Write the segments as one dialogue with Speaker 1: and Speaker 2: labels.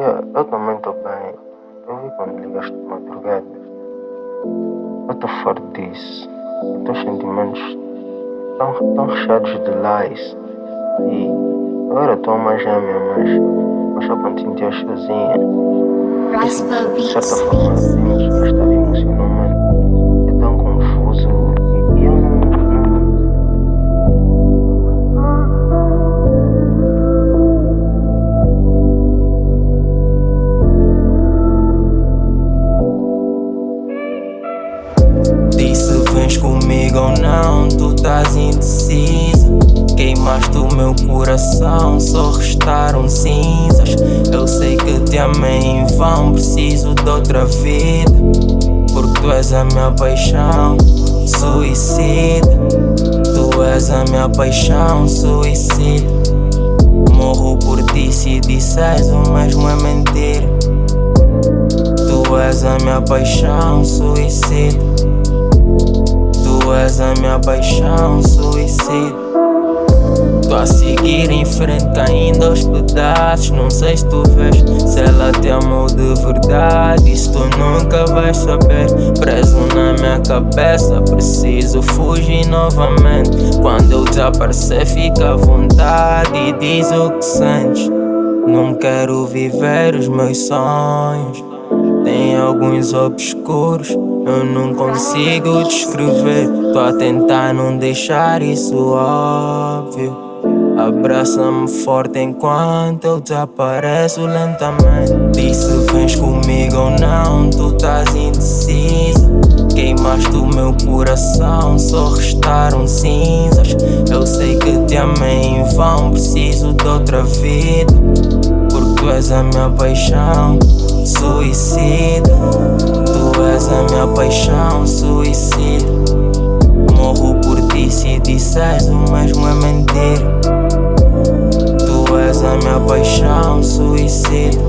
Speaker 1: Yeah, eu também estou bem. Eu vi quando ligaste de madrugada. Eu estou farto disso. Os teus sentimentos estão recheados de lies. E agora estou uma gêmea, mas só quando te sentias sozinha. Isso de certa forma redimos estado emocionalmente. É tão confuso. E eu não.
Speaker 2: Diz se vens comigo ou não, tu estás indecisa. Queimaste o meu coração, só restaram cinzas. Eu sei que te amei em vão, preciso de outra vida. Porque tu és a minha paixão, suicida. Tu és a minha paixão, suicida. Morro por ti se disseres o mesmo é mentira. Tu és a minha paixão, suicida. Tu és a minha paixão, suicida. Tô a seguir em frente, caindo aos pedaços. Não sei se tu vês, se ela te amou de verdade. Isso tu nunca vais saber. Preso na minha cabeça, preciso fugir novamente. Quando eu desaparecer, fica à vontade e diz o que sentes. Não quero viver os meus sonhos. Tem alguns obscuros, eu não consigo descrever. Tô a tentar não deixar isso óbvio. Abraça-me forte enquanto eu desapareço lentamente. Diz se vens comigo ou não, tu estás indecisa. Queimaste o meu coração, só restaram cinzas. Eu sei que te amei em vão, preciso de outra vida. Porque tu és a minha paixão, suicida. Tu és a minha paixão, suicida. Morro por ti se disseres o mesmo é mentira. Tu és a minha paixão, suicida.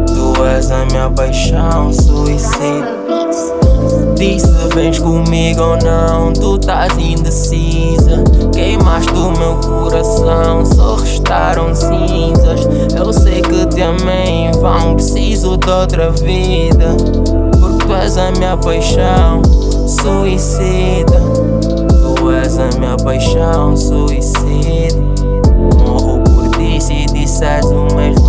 Speaker 2: Tu és a minha paixão, suicida. Diz se vens comigo ou não, tu estás indecisa. Queimaste o meu coração, só restaram cinzas. Eu sei que te amei em vão, preciso de outra vida. Porque tu és a minha paixão, suicida. Tu és a minha paixão, suicida. Morro por ti se disseres o mesmo